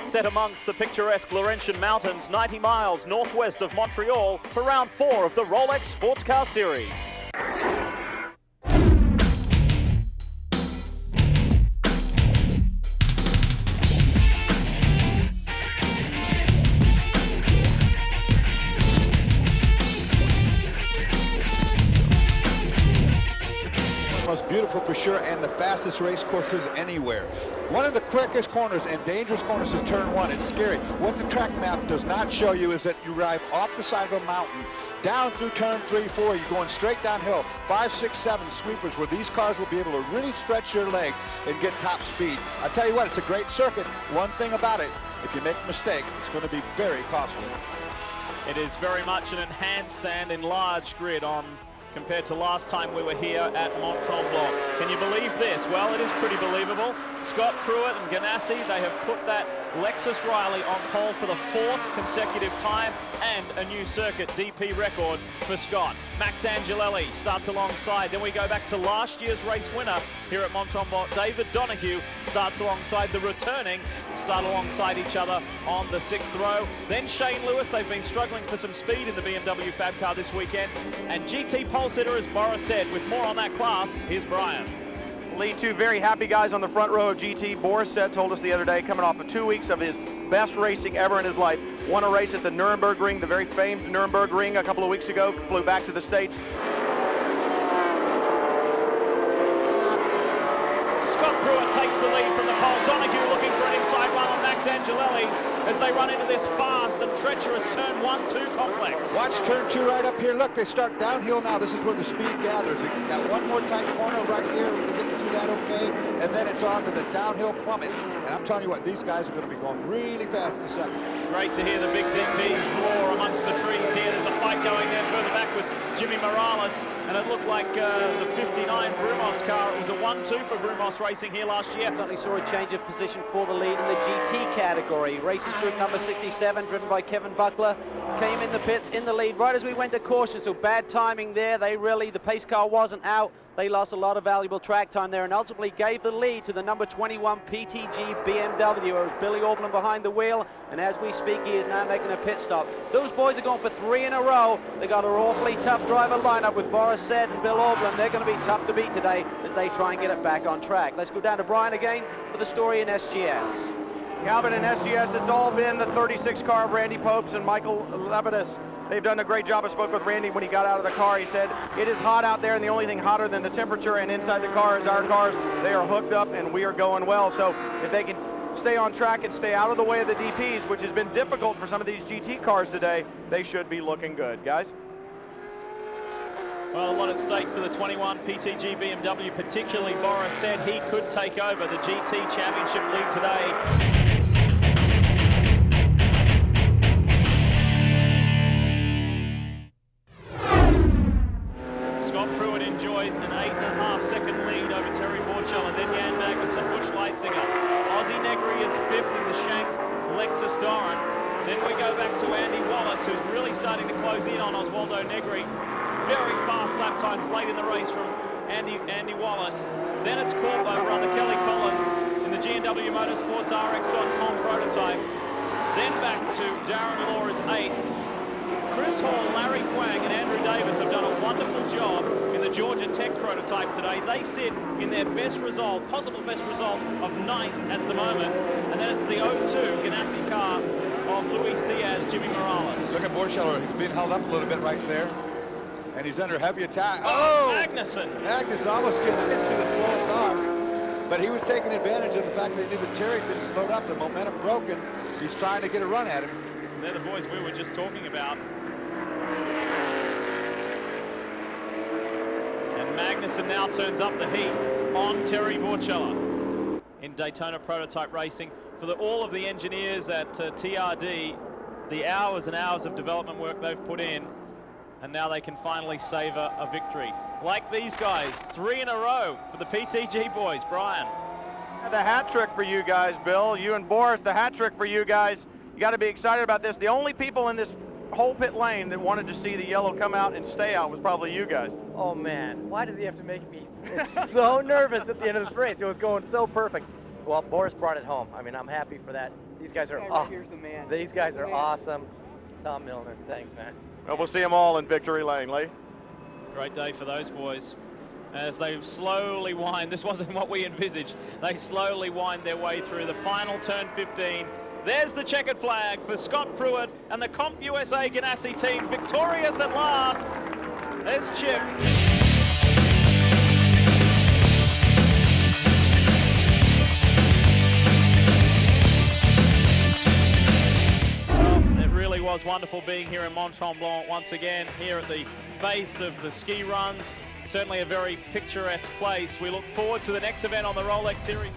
set amongst the picturesque Laurentian Mountains, 90 miles northwest of Montreal, for round 4 of the Rolex Sports Car Series. Most beautiful for sure, and the fastest race courses anywhere. One of the quickest corners and dangerous corners is turn 1. It's scary. What the track map does not show you is that you arrive off the side of a mountain, down through turn 3, 4, you're going straight downhill, 5, 6, 7 sweepers where these cars will be able to really stretch your legs and get top speed. I tell you what, it's a great circuit. One thing about it, if you make a mistake, it's going to be very costly. It is very much an enhanced and enlarged grid on compared to last time we were here at Mont-Tremblant. Can you believe this? Well, it is pretty believable. Scott Pruitt and Ganassi, they have put that Lexus Riley on pole for the 4th consecutive time, and a new circuit DP record for Scott. Max Angelelli starts alongside. Then we go back to last year's race winner here at Mont-Tremblant. David Donoghue starts alongside the returning, start alongside each other on the 6th row. Then Shane Lewis, they've been struggling for some speed in the BMW Fab Car this weekend. And GT pole sitter is Boris Said. With more on that class, here's Brian. Lee, two very happy guys on the front row of GT. Boris Said told us the other day, coming off of 2 weeks of his best racing ever in his life, won a race at the Nuremberg Ring, the very famed Nuremberg Ring a couple of weeks ago, flew back to the States. Scott Pruitt takes the lead from the pole. Donoghue looking for an inside one on Max Angelelli as they run into this fast and treacherous turn 1-2 complex. Watch turn 2 right up here. Look, they start downhill now. This is where the speed gathers. You've got one more tight corner right here. We're going to get through that okay. And then it's on to the downhill plummet. And I'm telling you what, these guys are going to be going really fast in a second. Great to hear the big DPs roar amongst the trees here. There's a fight going there further back with Jimmy Morales. And it looked like the 59 Brumos car. It was a 1-2 for Brumos racing here last year. Certainly saw a change of position for the lead in the GT category. Races group number 67, driven by Kevin Buckler, came in the pits in the lead right as we went to caution, so bad timing there. The pace car wasn't out. They lost a lot of valuable track time there and ultimately gave the lead to the number 21 PTG BMW. It was Bill Auberlen behind the wheel, and as we speak, he is now making a pit stop. Those boys are going for 3 in a row. They got an awfully tough driver lineup with Boris Said and Bill Auberlen. They're going to be tough to beat today as they try and get it back on track. Let's go down to Brian again for the story in SGS. Calvin and SGS, it's all been the 36 car of Randy Popes and Michael Levitas. They've done a great job. I spoke with Randy when he got out of the car. He said, it is hot out there, and the only thing hotter than the temperature and inside the car is our cars. They are hooked up, and we are going well. So if they can stay on track and stay out of the way of the DPs, which has been difficult for some of these GT cars today, they should be looking good. Guys? Well, a lot at stake for the 21 PTG BMW, particularly Boris Said he could take over the GT Championship lead today. Scott Pruitt enjoys an 8.5 second lead over Terry Borchella, then Jan Magnussen, Butch Leitzinger. Ozzie Negri is 5th in the Shank Lexus Doran. Then we go back to Andy Wallace, who's really starting to close in on Oswaldo Negri. Very fast lap times late in the race from Andy Wallace. Then it's caught over on the Kelly Collins in the GW Motorsports RX.com prototype. Then back to Darren Law is 8th. Chris Hall, Larry Huang and Andrew Davis have done a wonderful job in the Georgia Tech prototype today. They sit in their best result, possible best result of 9th at the moment. And then it's the 0-2 Ganassi car of Luis Diaz, Jimmy Morales. Look at Borchella. He's being held up a little bit right there. And he's under heavy attack. Oh! Magnussen! Magnussen almost gets into the slow car. But he was taking advantage of the fact that he knew that Terry had been slowed up. The momentum broken. He's trying to get a run at him. They're the boys we were just talking about. And Magnussen now turns up the heat on Terry Borchella in Daytona Prototype Racing. For all of the engineers at TRD, the hours and hours of development work they've put in, and now they can finally savor a victory. Like these guys, 3 in a row for the PTG boys. Brian. The hat trick for you guys, Bill. You and Boris, the hat trick for you guys. You got to be excited about this. The only people in this whole pit lane that wanted to see the yellow come out and stay out was probably you guys. Oh man, why does he have to make me so nervous at the end of this race? It was going so perfect. Well, Boris brought it home. I mean, I'm happy for that. These guys are Here's the man. These guys are awesome. Tom Milner, thanks, man. Well, we'll see them all in victory lane, Lee. Great day for those boys as they slowly wind. This wasn't what we envisaged. They slowly wind their way through the final turn 15. There's the checkered flag for Scott Pruitt and the Comp USA Ganassi team victorious at last. There's Chip. It was wonderful being here in Mont-Tremblant once again, here at the base of the ski runs. Certainly a very picturesque place. We look forward to the next event on the Rolex Series.